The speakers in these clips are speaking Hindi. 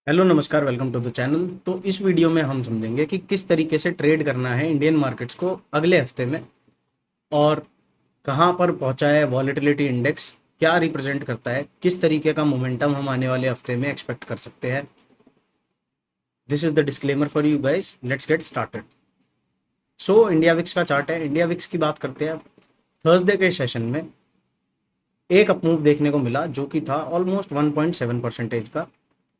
हेलो नमस्कार, वेलकम टू द चैनल। तो इस वीडियो में हम समझेंगे कि किस तरीके से ट्रेड करना है इंडियन मार्केट्स को अगले हफ्ते में, और कहाँ पर पहुंचा है वॉलेटिलिटी इंडेक्स, क्या रिप्रेजेंट करता है, किस तरीके का मोमेंटम हम आने वाले हफ्ते में एक्सपेक्ट कर सकते हैं। This is the disclaimer for you guys, let's get started. So India VIX का चार्ट है। इंडिया विक्स की बात करते हैं। थर्सडे के सेशन में एक अपमूव देखने को मिला जो कि था ऑलमोस्ट 1.7 परसेंटेज का,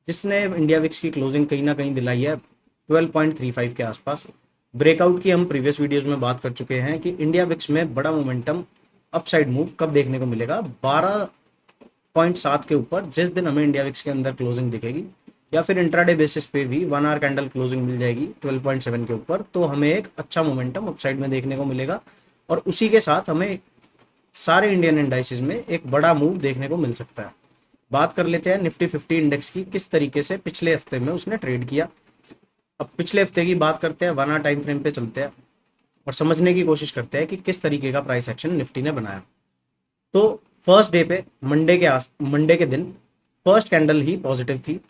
जिसने इंडिया विक्स की क्लोजिंग कहीं ना कहीं दिलाई है 12.35 के आसपास। ब्रेकआउट की हम प्रीवियस वीडियोस में बात कर चुके हैं कि इंडिया विक्स में बड़ा मोमेंटम अपसाइड मूव कब देखने को मिलेगा, 12.7 के ऊपर जिस दिन हमें इंडिया विक्स के अंदर क्लोजिंग दिखेगी, या फिर इंट्राडे बेसिस पे भी 1 आवर कैंडल क्लोजिंग मिल जाएगी 12.7 के ऊपर, तो हमें एक अच्छा मोमेंटम अपसाइड में देखने को मिलेगा। और उसी के साथ हमें सारे इंडियन इंडाइसिस में एक बड़ा मूव देखने को मिल सकता है। बात कर लेते हैं निफ्टी 50 इंडेक्स की, किस तरीके से पिछले हफ्ते में उसने ट्रेड किया। अब पिछले हफ्ते की बात करते हैं, 1 आवर टाइम फ्रेम पे चलते हैं और समझने की कोशिश करते हैं कि किस तरीके का प्राइस एक्शन निफ्टी ने बनाया। तो फर्स्ट डे पे मंडे के दिन फर्स्ट कैंडल ही पॉजिटिव थी,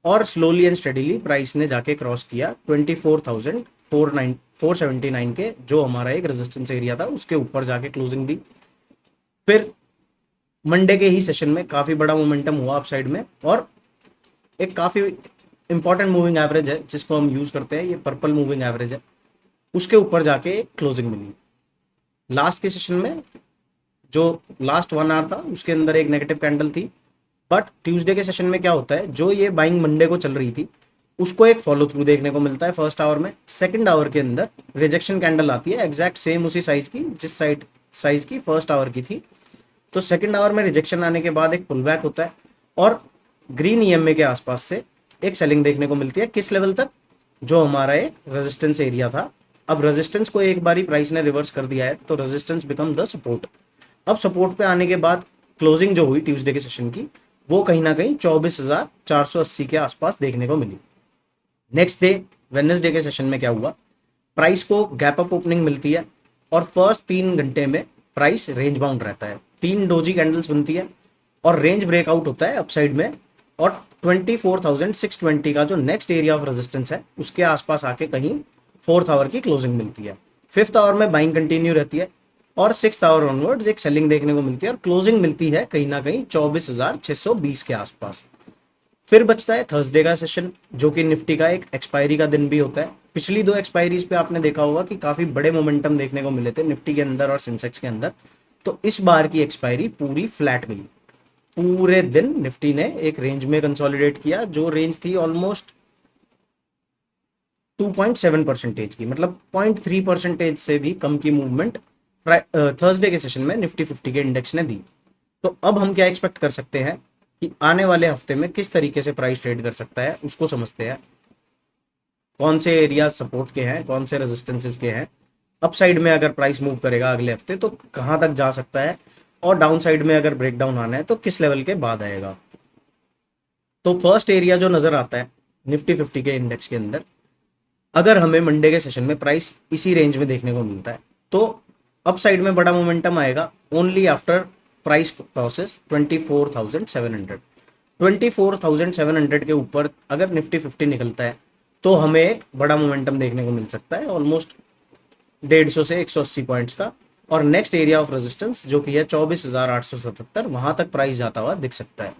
और स्लोली एंड स्टडीली प्राइस ने जाके क्रॉस किया 24,479 के, जो हमारा एक रेजिस्टेंस एरिया था, उसके ऊपर जाके क्लोजिंग दी। फिर मंडे के ही सेशन में काफी बड़ा मोमेंटम हुआ अपसाइड में, और एक काफी इंपॉर्टेंट मूविंग एवरेज है जिसको हम यूज करते हैं, ये पर्पल मूविंग एवरेज है, उसके ऊपर जाके क्लोजिंग मिली। लास्ट के सेशन में जो लास्ट 1 आवर था उसके अंदर एक नेगेटिव कैंडल थी, बट ट्यूसडे के सेशन में क्या होता है, जो ये बाइंग मंडे को चल रही थी उसको एक फॉलो थ्रू देखने को मिलता है फर्स्ट आवर में। सेकंड आवर के अंदर रिजेक्शन कैंडल आती है एग्जैक्ट सेम उसी साइज की जिस साइज की फर्स्ट आवर की थी। तो सेकंड आवर में रिजेक्शन आने के बाद एक पुल बैक होता है, और ग्रीन ईएमए के आसपास से एक सेलिंग देखने को मिलती है किस लेवल तक, जो हमारा एक रेजिस्टेंस एरिया था। अब रेजिस्टेंस को एक बारी प्राइस ने रिवर्स कर दिया है तो रेजिस्टेंस बिकम द सपोर्ट। अब सपोर्ट पे आने के बाद क्लोजिंग जो हुई ट्यूसडे के सेशन की, वो कहीं ना कहीं 24,480 के आसपास देखने को मिली। नेक्स्ट डे वेडनेसडे के सेशन में क्या हुआ, प्राइस को गैप अप ओपनिंग मिलती है, और फर्स्ट 3 घंटे में प्राइस रेंज बाउंड रहता है, 3 डोजी कैंडल्स बनती है और रेंज ब्रेकआउट होता है अपसाइड में, और 24,620 का जो नेक्स्ट एरिया ऑफ रेजिस्टेंस है उसके आसपास आके कहीं फोर्थ आवर की क्लोजिंग मिलती है। फिफ्थ आवर में बाइंग कंटिन्यू रहती है, और सिक्स आवर ऑनवर्ड्स एक सेलिंग देखने को मिलती है, और क्लोजिंग मिलती है कहीं ना कहीं 24,620 के आसपास। फिर बचता है थर्सडे का सेशन, जो कि निफ्टी का एक एक्सपायरी का दिन भी होता है। पिछली दो एक्सपायरीज पे आपने देखा होगा कि काफी बड़े मोमेंटम देखने को मिले थे निफ्टी के अंदर और सेंसेक्स के अंदर। तो इस बार की एक्सपायरी पूरी फ्लैट गई। पूरे दिन निफ्टी ने एक रेंज में कंसोलिडेट किया, जो रेंज थी ऑलमोस्ट 2.7 परसेंटेज की, मतलब 0.3 परसेंटेज से भी कम की मूवमेंट थर्सडे के सेशन में निफ्टी 50 के इंडेक्स ने दी। तो अब हम क्या एक्सपेक्ट कर सकते हैं कि आने वाले हफ्ते में किस तरीके से प्राइस ट्रेड कर सकता है, उसको समझते हैं। कौन से एरिया सपोर्ट के हैं, कौन से रेजिस्टेंसेस के हैं, अपसाइड में अगर प्राइस मूव करेगा अगले हफ्ते तो कहां तक जा सकता है, और डाउन साइड में अगर ब्रेकडाउन आना है तो किस लेवल के बाद आएगा। तो फर्स्ट एरिया जो नजर आता है निफ्टी 50 के इंडेक्स के अंदर, अगर हमें मंडे के सेशन में प्राइस इसी रेंज में देखने को मिलता है तो अप साइड में बड़ा मोमेंटम आएगा ओनली आफ्टर प्राइस क्रॉसेस 24,700। 24,700 के ऊपर अगर निफ्टी 50 निकलता है तो हमें एक बड़ा मोमेंटम देखने को मिल सकता है, ऑलमोस्ट 150 से 180 पॉइंट्स का। और नेक्स्ट एरिया ऑफ रेजिस्टेंस जो कि है 24,877, वहां तक प्राइस जाता हुआ दिख सकता है।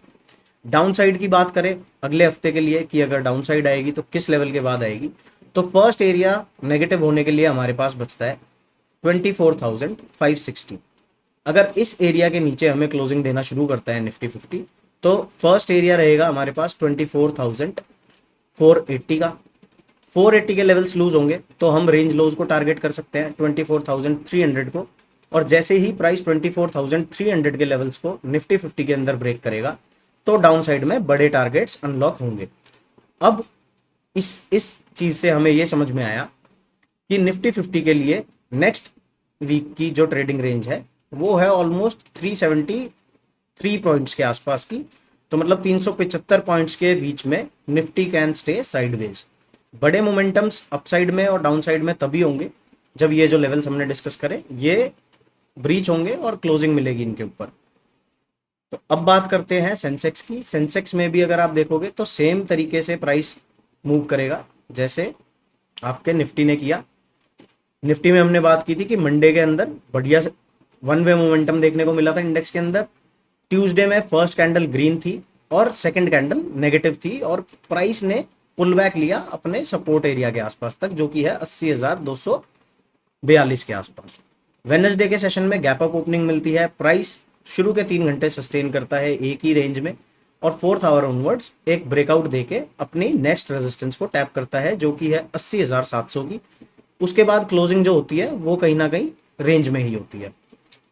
डाउन साइड की बात करें अगले हफ्ते के लिए कि अगर डाउन साइड आएगी तो किस लेवल के बाद आएगी, तो फर्स्ट एरिया नेगेटिव होने के लिए हमारे पास बचता है 24,560। अगर इस एरिया के नीचे हमें क्लोजिंग देना शुरू करता है निफ्टी 50, तो फर्स्ट एरिया रहेगा हमारे पास 24,480 का। 480 के लेवल्स लूज होंगे तो हम रेंज लोज को टारगेट कर सकते हैं 24,300 को, और जैसे ही प्राइस 24,300 के लेवल्स को निफ्टी 50 के अंदर ब्रेक करेगा तो डाउन साइड में बड़े टारगेट्स अनलॉक होंगे। अब इस चीज से हमें यह समझ में आया कि निफ्टी 50 के लिए नेक्स्ट वीक की जो ट्रेडिंग रेंज है वो है ऑलमोस्ट 373 पॉइंट्स के आसपास की। तो मतलब 375 पॉइंट्स के बीच में निफ्टी कैन स्टे साइडवेज। बड़े मोमेंटम्स अपसाइड में और डाउन साइड में तभी होंगे जब ये जो लेवल्स हमने डिस्कस करे ये ब्रीच होंगे और क्लोजिंग मिलेगी इनके ऊपर। तो अब बात करते हैं सेंसेक्स की। सेंसेक्स में भी अगर आप देखोगे तो सेम तरीके से प्राइस मूव करेगा जैसे आपके निफ्टी ने किया। निफ्टी में हमने बात की थी कि मंडे के अंदर बढ़िया वन वे मोमेंटम देखने को मिला था इंडेक्स के अंदर। ट्यूसडे में फर्स्ट कैंडल ग्रीन थी और सेकंड कैंडल नेगेटिव थी और प्राइस ने पुल बैक लिया अपने सपोर्ट एरिया के आसपास तक, जो कि है 80,242 के आसपास। वेडनेसडे के सेशन में गैप अप ओपनिंग मिलती है, प्राइस शुरू के 3 घंटे सस्टेन करता है एक ही रेंज में और फोर्थ आवर ऑनवर्ड्स एक ब्रेकआउट देके अपनी नेक्स्ट रेजिस्टेंस को टैप करता है, जो कि है 80,700 की। उसके बाद क्लोजिंग जो होती है वो कहीं ना कहीं रेंज में ही होती है।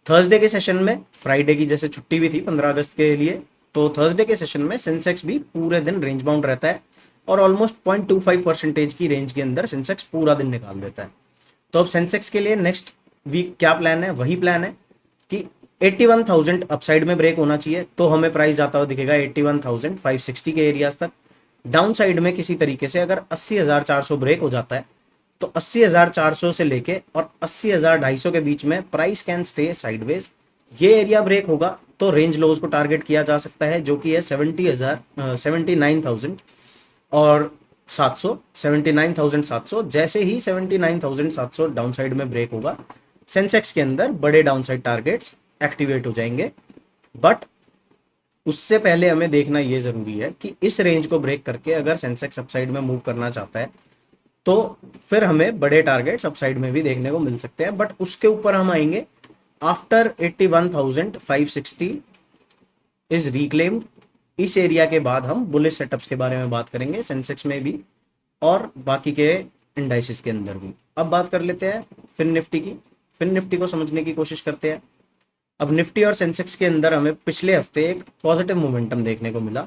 थर्सडे के सेशन में, फ्राइडे की जैसे छुट्टी भी थी 15 अगस्त के लिए, तो थर्सडे के सेशन में सेंसेक्स भी पूरे दिन रेंज बाउंड रहता है और ऑलमोस्ट 0.25% की रेंज के अंदर सेंसेक्स पूरा दिन निकाल देता है। तो अब सेंसेक्स के लिए नेक्स्ट वीक क्या प्लान है? वही प्लान है कि 81,000 अपसाइड में ब्रेक होना चाहिए तो हमें प्राइस जाता हुआ दिखेगा 81,560 के एरियाज तक। डाउन साइड में किसी तरीके से अगर 80,400 ब्रेक हो जाता है तो 80,400 से लेके और 80,250 के बीच में प्राइस कैन स्टे साइडवेज। ये एरिया ब्रेक होगा तो रेंज लोज को टारगेट किया जा सकता है, जो कि है 79,000 और 79,700। जैसे ही 79,700 डाउन साइड में ब्रेक होगा, सेंसेक्स के अंदर बड़े डाउन साइड टारगेट्स एक्टिवेट हो जाएंगे। बट उससे पहले हमें देखना ये जरूरी है कि इस रेंज को ब्रेक करके अगर सेंसेक्स अपसाइड में मूव करना चाहता है तो फिर हमें बड़े टारगेट्स अपसाइड में भी देखने को मिल सकते हैं। बट उसके ऊपर हम आएंगे आफ्टर 81,560 इज रिक्लेम्ड। इस एरिया के बाद हम बुलिश सेटअप्स के बारे में बात करेंगे, सेंसेक्स में भी और बाकी के इंडाइसिस के अंदर भी। अब बात कर लेते हैं फिन निफ्टी की। फिन निफ्टी को समझने की कोशिश करते हैं। अब निफ्टी और सेंसेक्स के अंदर हमें पिछले हफ्ते एक पॉजिटिव मोमेंटम देखने को मिला,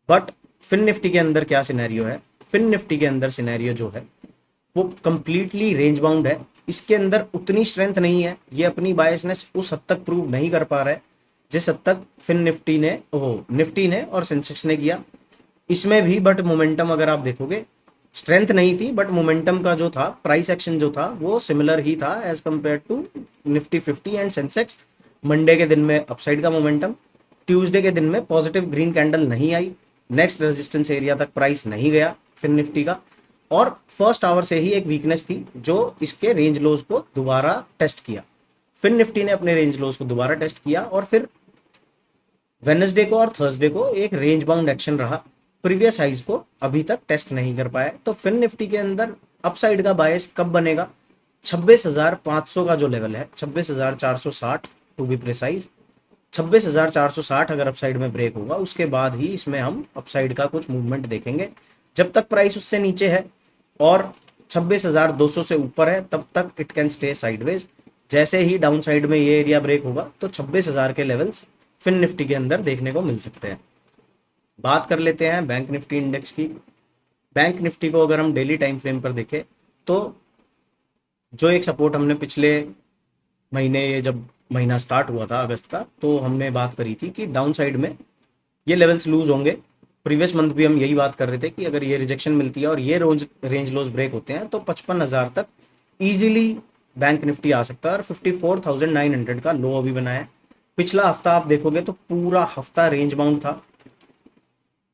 बट फिन निफ्टी के अंदर क्या सिनेरियो है? फिन निफ्टी के अंदर सिनेरियो जो है वो कंप्लीटली रेंज बाउंड है। इसके अंदर उतनी स्ट्रेंथ नहीं है, ये अपनी बायसनेस उस हद तक प्रूव नहीं कर पा रहा है जिस हद तक फिन निफ्टी ने निफ्टी ने और सेंसेक्स ने किया। इसमें भी बट मोमेंटम अगर आप देखोगे स्ट्रेंथ नहीं थी, बट मोमेंटम का जो था, प्राइस एक्शन जो था वो सिमिलर ही था as compared to Nifty 50 and Sensex. Monday के दिन में अपसाइड का मोमेंटम, ट्यूसडे के दिन में पॉजिटिव ग्रीन कैंडल नहीं आई, नेक्स्ट रेजिस्टेंस एरिया तक प्राइस नहीं गया फिन निफ्टी का, और फर्स्ट आवर से ही एक वीकनेस थी जो इसके रेंज लोज को दोबारा टेस्ट किया। फिन निफ्टी ने अपने रेंज लोज को दोबारा टेस्ट किया और फिर वेडनेसडे को और थर्सडे को एक रेंज बाउंड एक्शन रहा, प्रीवियस हाइज को अभी तक टेस्ट नहीं कर पाया। तो फिन निफ्टी के अंदर अपसाइड का बायस कब बनेगा? 26,500 का जो लेवल है, 26,460 टू बी प्रिसाइज, 26,460 अगर अपसाइड में ब्रेक होगा उसके बाद ही इसमें हम अपसाइड का कुछ मूवमेंट देखेंगे। जब तक प्राइस उससे नीचे है और 26,200 से ऊपर है तब तक इट कैन स्टे साइडवेज। जैसे ही डाउन साइड में ये एरिया ब्रेक होगा तो 26,000 के लेवल्स फिन निफ्टी के अंदर देखने को मिल सकते हैं। बात कर लेते हैं बैंक निफ्टी इंडेक्स की। बैंक निफ्टी को अगर हम डेली टाइम फ्रेम पर देखें तो जो एक सपोर्ट हमने पिछले महीने, जब महीना स्टार्ट हुआ था अगस्त का, तो हमने बात करी थी कि डाउन साइड में ये लेवल्स लूज होंगे। प्रीवियस मंथ भी हम यही बात कर रहे थे कि अगर ये रिजेक्शन मिलती है और ये रेंज लोज ब्रेक होते हैं तो 55,000 तक इजीली बैंक निफ्टी आ सकता है और 54,900 का लो अभी बनाया है। पिछला हफ्ता आप देखोगे तो पूरा हफ्ता रेंज बाउंड था।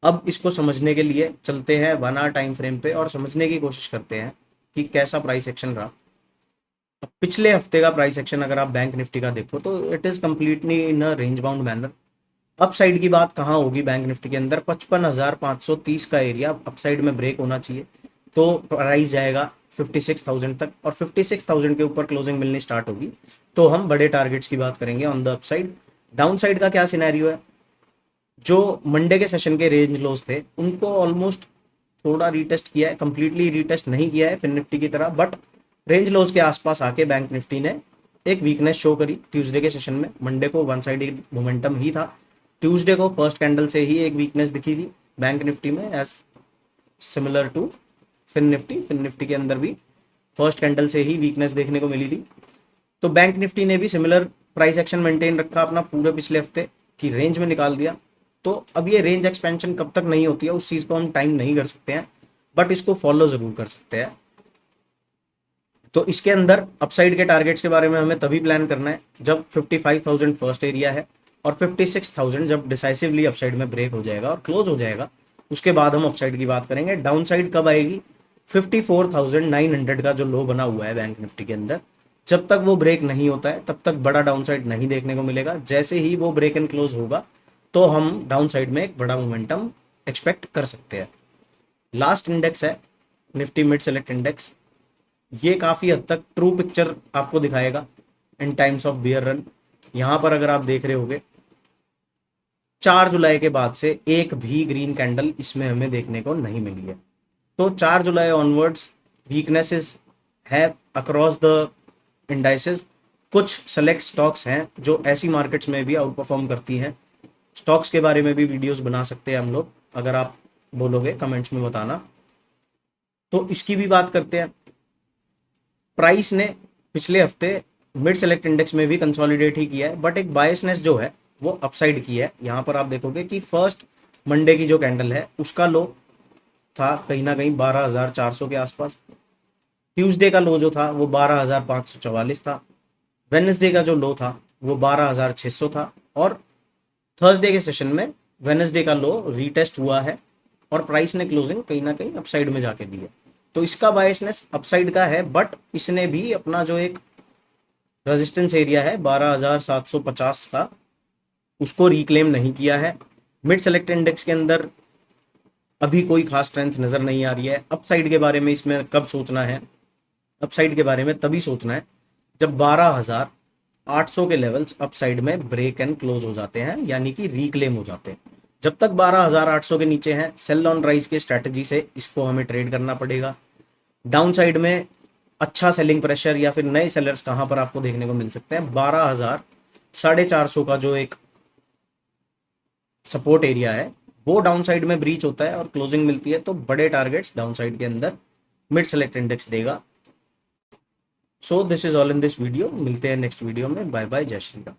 अब इसको समझने के लिए चलते हैं 1 आवर टाइम फ्रेम पे और समझने की कोशिश करते हैं कि कैसा प्राइस एक्शन रहा। अब पिछले हफ्ते का प्राइस एक्शन अगर आप बैंक निफ्टी का देखो तो it is completely in a range bound manner. Upside की बात कहाँ होगी बैंक निफ्टी के अंदर? 55,530 का एरिया अपसाइड में ब्रेक होना चाहिए तो प्राइस जाएगा 56,000 तक और 56,000 के ऊपर क्लोजिंग मिलनी स्टार्ट होगी तो हम बड़े टारगेट्स की बात करेंगे on the upside. Down side का क्या सिनेरियो है? जो मंडे के सेशन के रेंज लोज थे उनको ऑलमोस्ट थोड़ा रीटेस्ट किया है, कंप्लीटली रीटेस्ट नहीं किया है फिन निफ्टी की तरह, बट रेंज लोज के आसपास आके बैंक निफ्टी ने एक वीकनेस शो करी ट्यूसडे के सेशन में। मंडे को वन साइड मोमेंटम ही था, ट्यूसडे को फर्स्ट कैंडल से ही एक वीकनेस दिखी थी बैंक निफ्टी में as similar to fin Nifty. Fin Nifty के अंदर भी फर्स्ट कैंडल से ही वीकनेस देखने को मिली थी। तो बैंक निफ्टी ने भी सिमिलर प्राइस एक्शन मेंटेन रखा अपना पूरे पिछले हफ्ते की रेंज में निकाल दिया। तो अब ये रेंज एक्सपेंशन कब तक नहीं होती है उस चीज को हम टाइम नहीं कर सकते हैं, बट इसको फॉलो जरूर कर सकते हैं। तो इसके अंदर अपसाइड के टारगेट्स के बारे में हमें तभी प्लान करना है जब 55,000 फर्स्ट एरिया है और 56,000 जब डिसाइसिवली अपसाइड में ब्रेक हो जाएगा और क्लोज हो जाएगा, उसके बाद हम अपसाइड की बात करेंगे। डाउन साइड कब आएगी? 54,900 का जो लो बना हुआ है बैंक निफ्टी के अंदर, जब तक वो ब्रेक नहीं होता है तब तक बड़ा डाउन साइड नहीं देखने को मिलेगा। जैसे ही वो ब्रेक एंड क्लोज होगा तो हम डाउन साइड में एक बड़ा मोमेंटम एक्सपेक्ट कर सकते हैं। लास्ट इंडेक्स है निफ्टी मिड सेलेक्ट इंडेक्स। ये काफ़ी हद तक ट्रू पिक्चर आपको दिखाएगा इन टाइम्स ऑफ बियर रन। यहाँ पर अगर आप देख रहे होगे 4 जुलाई के बाद से एक भी ग्रीन कैंडल इसमें हमें देखने को नहीं मिली है। तो 4 जुलाई ऑनवर्ड्स वीकनेसेस है अक्रॉस द इंडाइसेस। कुछ सेलेक्ट स्टॉक्स हैं जो ऐसी मार्केट्स में भी आउट परफॉर्म करती हैं। स्टॉक्स के बारे में भी वीडियोस बना सकते हैं हम लोग, अगर आप बोलोगे कमेंट्स में बताना। तो इसकी भी बात करते हैं। प्राइस ने पिछले हफ्ते मिड सेलेक्ट इंडेक्स में भी कंसोलिडेट ही किया है, बट एक बायसनेस जो है वो अपसाइड की है। यहाँ पर आप देखोगे कि फर्स्ट मंडे की जो कैंडल है उसका लो था कहीं ना कहीं 12,400 के आसपास। ट्यूसडे का लो जो था वो 12,544 था। वेडनेसडे का जो लो था वो 12,600 था। और थर्सडे के सेशन में वेडनेसडे का लो रीटेस्ट हुआ है और प्राइस ने क्लोजिंग कहीं ना कहीं अपसाइड में जाके दी है। तो इसका बायसनेस अपसाइड का है, बट इसने भी अपना जो एक रेजिस्टेंस एरिया है 12,750 का, उसको रिक्लेम नहीं किया है। मिड सेलेक्ट इंडेक्स के अंदर अभी कोई खास स्ट्रेंथ नजर नहीं आ रही है। अपसाइड के बारे में इसमें कब सोचना है? अपसाइड के बारे में तभी सोचना है जब 12,800 के लेवल्स अपसाइड में ब्रेक एंड क्लोज हो जाते हैं, यानी कि रिक्लेम हो जाते हैं। जब तक 12,800 के नीचे हैं, सेल ऑन राइज के स्ट्रैटेजी से इसको हमें ट्रेड करना पड़ेगा। डाउन साइड में अच्छा सेलिंग प्रेशर या फिर नए सेलर्स कहां पर आपको देखने को मिल सकते हैं? 12,450 का जो एक सपोर्ट एरिया है वो डाउन साइड में ब्रीच होता है और क्लोजिंग मिलती है तो बड़े टारगेट्स डाउन साइड के अंदर मिड सेलेक्ट इंडेक्स देगा। So this is all in this video. मिलते हैं नेक्स्ट वीडियो में। बाय बाय, जय श्री राम।